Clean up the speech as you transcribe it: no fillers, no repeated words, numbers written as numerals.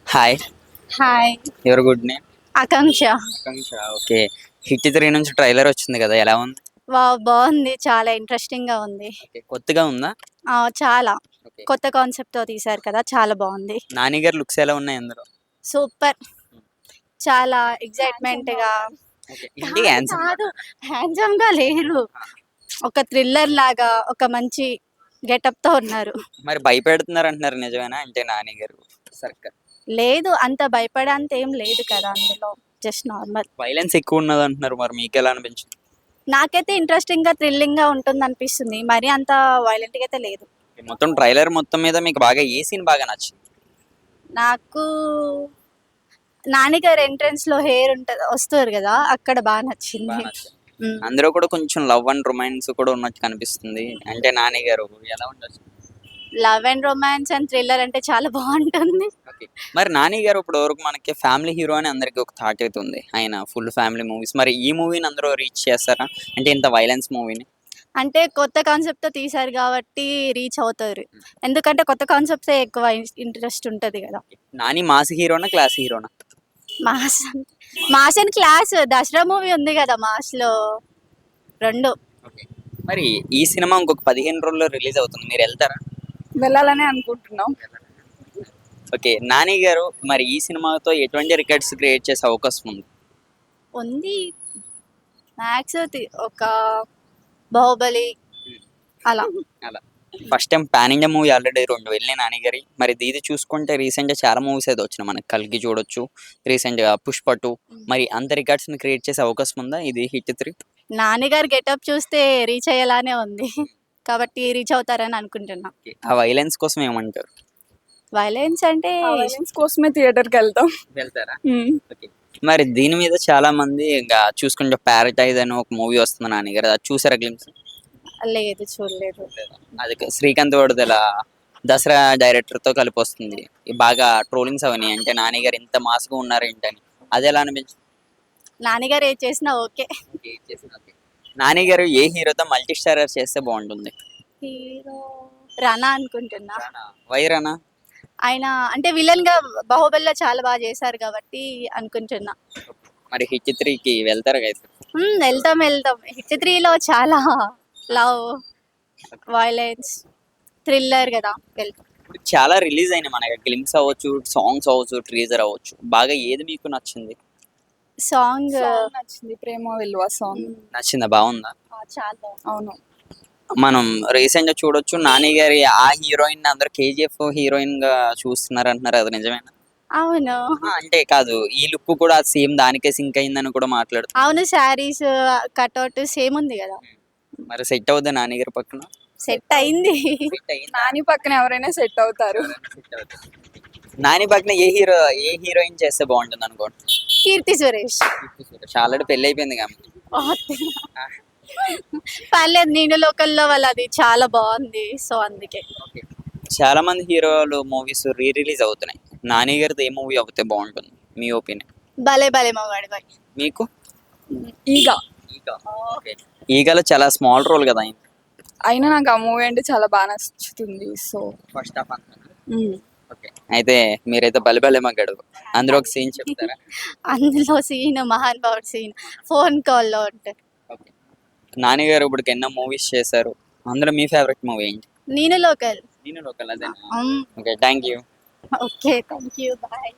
Hi. Hi. Your good name? Akanksha. Akanksha. Okay. 'Hit 3' నుంచి trailer వచ్చింది కదా! ఎలా ఉంది? వావ్! బావుంది. చాలా ఇంట్రెస్టింగ్‌గా ఉంది. ఓకే. కొత్తగా ఉందా? చాలా. ఓకే. కొత్త కాన్సెప్ట్‌తో తీశారు కదా! చాలా బావుంది. 'నాని' గారి లుక్స్ ఎలా ఉన్నాయి అందులో? సూపర్. చాలా ఎక్సైట్‌మెంట్‌గా ఓకే. ఏంటి హ్యాండ్సమ్? కాదు. హ్యాండ్సమ్‌గా లేరు. ఆ! ఒక థ్రిల్లర్ లాగా ఒక మంచి గెటప్‌తో ఉన్నారు. మరి భయపెడుతున్నారంటున్నారు నిజమేనా? అంటే 'నాని' గారు సర్కార్. లేదు అంత భయపడేంత ఏం లేదు కదా అందులో. Just normal. వైలెన్స్ ఎక్కువ ఉన్నదంటున్నారు. మరి మీకెలా అనిపించింది? నాకైతే ఇంట్రెస్టింగ్‌గా, థ్రిల్లింగ్‌గా ఉంటుందనిపిస్తుంది. మరీ అంత వైలెంట్‌గా అయితే లేదు. మొత్తం ట్రైలర్ మొత్తం మీద మీకు బాగా ఏ సీన్ బాగా నచ్చింది? నాకు 'నాని' గారి ఎంట్రన్స్‌లో హెయిర్ వస్తారు గదా! అక్కడ బా నచ్చింది. బాగా నచ్చింది. హ్మ్. అందులో కూడా కొంచెం లవ్ అండ్ రొమాన్స్ కూడా ఉన్నట్టు కనిపిస్తుంది. అంటే 'నాని' గారు ఎలా ఉండొచ్చు? Love and romance and thriller అంటే చాలా బావుంటుంది. ఓకే. మరి 'నాని' గారు ఇప్పటివరకు మనకి ఫ్యామిలీ హీరో అని అందరికి ఒక థాట్ అయితే ఉంది. ఆయన ఫుల్ ఫ్యామిలీ మూవీస్. మరి ఈ మూవీని అందరూ రీచ్ చేస్తారా? అంటే ఇంత వైలెన్స్ మూవీని? అంటే కొత్త కాన్సెప్ట్‌తో తీశారు గాబట్టి రీచ్ అవుతారు. ఎందుకంటే కొత్త కాన్సెప్ట్సే ఎక్కువ ఇంట్రెస్ట్ ఉంటది గదా! 'నాని' మాస్ హీరోనా? క్లాస్ హీరోనా? Mass mass and class Dasara movie ఉంది గదా! మాస్‌లో 2. ఓకే. మరి ఈ సినిమా ఇంకొక 15 రోజుల్లో రిలీజ్ అవుతుంది. మీరెళ్తారా? వెళ్ళాలనే అనుకుంటున్నాం. ఓకే. 'నాని' గారు మరి ఈ సినిమాతో ఎటువంటి రికార్డ్స్ క్రియేట్ చేసే అవకాశం ఉంది? ఉంది. మ్యాక్స్ ఒక 'బాహుబలి' అలా. అలా. First time pan India movie already 2 వెళ్ళినాయి 'నాని' గారియి. మరి ఇది చూసుకుంటే రీసెంట్‌గా చాలా మూవీస్ అయితే వచ్చినాయి మనకి. 'కల్కి' చూడొచ్చు. రీసెంట్‌గా 'పుష్ప 2' మరి అంత రికార్డ్స్‌ని క్రియేట్ చేసే అవకాశం ఉందా ఇది 'హిట్ 3'? 'నాని' గారి గెటప్ చూస్తే రీచ్ అయ్యేలానే ఉంది. కాబట్టి రీచ్ అవుతారని అనుకుంటున్నా. ఓకే. ఆ వైలెన్స్ కోసం ఏమంటారు? వైలెన్స్ అంటే ఆ వైలెన్స్ కోసమే థియేటర్‌కెళ్తాం. వెళ్తారా? హ్మ్. ఓకే. మరి దీని మీద చాలా మంది ఇంగా చూసుకుంటే 'పారటైజ్' అని ఒక మూవీ వస్తుంది 'నాని' గారిది. అది చూసారా గ్లింప్స్? లేదు చూడలేదు. అది శ్రీకాంత్ వాడిది ఇలా దసరా డైరెక్టర్‌తో కలిపి వస్తుంది. బాగా ట్రోలింగ్స్ అవన్నీ అంటే 'నాని' గారు ఇంత మాస్‌గా ఉన్నారేంటని. అదెలా అనిపించింది? 'నాని' గారు ఏది చేసినా ఓకే. ఓకే. చేసింది ఓకే. 'నాని' గారు ఏ హీరోతో మల్టీ స్టారర్ చేస్తే బావుంటుంది? హీరో 'రణ' అనుకుంటున్నా. 'రానా'. వై 'రానా'? ఆయన అంటే విలన్‌గా 'బాహుబలిలో' చాలా బాగా చేశారు కాబట్టి అనుకుంటున్నా. మరి 'హిట్ 3'కి వెళ్తారా అయితే? వెళ్తాం. 'హిట్ 3లో' చాలా లవ్, వయలెన్స్, థ్రిల్లర్ గదా! వెళ్తాం. ఇప్పుడు చాలా రిలీజ్ అయినాయి మనకి. గ్లింప్స్ అవ్వచ్చు, సాంగ్స్ అవ్వచ్చు, టీజర్ అవ్వచ్చు. బాగా ఏది మీకు నచ్చింది? సాంగ్ సాంగ్ నచ్చింది 'ప్రేమ విలువ' సాంగ్. నచ్చిందా? బావుందా? చాలా బాగుంది. అవును. మనం రీసెంట్‌గా చూడొచ్చు 'నాని' గారి ఆ హీరోయిన్‌ని అందరూ 'కేజీఎఫ్' హీరోయిన్‌గా చూస్తున్నారంటున్నారు. అది నిజమేనా? అవును. అహా! అంటే కాదు. ఈ లుక్ కూడా సేమ్ దానికే సింక్ అయిందని కూడా మాట్లాడుతున్నారు. అవును. శారీస్, కటౌట్ సేమ్ ఉంది గదా! మరి సెట్ అవుద్దా 'నాని' గారి పక్కన? సెట్ అయింది. సెట్ అయిందా? నాని పక్కన ఎవరైనా సెట్ అవుతారు. ఎవరైనా సెట్ అవుతారు. 'నాని' పక్కన ఏ హీరోయిన్ చేస్తే బావుంటుందనుకుంటున్నారు? 'కీర్తి సురేష్.' ఆల్రెడీ పెళ్లయిపోయిందిగా ఆమెకి. ఆ! పర్లేదు 'నేను లోకల్‌లో' వాళ్ళది చాలా బావుంది. సో, అందుకే. ఓకే. చాలా మంది హీరోలు మూవీస్ రిలీజ్ అవుతున్నాయి. 'నాని' గారిది ఏ మూవీ అవుతే బావుంటుంది? మీ ఒపీనియన్. 'భలే భలే మగాడివై.' మీకు? 'ఈగ' 'ఈగ'. ఓకే. 'ఈగ'లో చాలా స్మాల్ రోల్ కదా ఆయన. అయినా నాకు ఆ మూవీ అంటే చాలా బాగా నచ్చుతుంది. సో ఫస్ట్ హాఫ్ అంతా. హ్మ్. ఓకే. అయితే మీరైతే 'భలే భలే మగాడు' అందులో ఒక సీన్ చెప్తారా? అందులో సీన్ మహానుభావుడు సీన్ ఫోన్ కాల్‌లో ఉంటది. ఓకే. 'నాని' గారు ఇప్పటికి ఎన్నో మూవీస్ చేశారు. అందులో మీ ఫేవరెట్ మూవీ ఏంటి? 'నేను లోకల్.' 'నేను లోకల్' అదేనా? Hmm. Okay. Thank you. Okay. Thank you. Bye.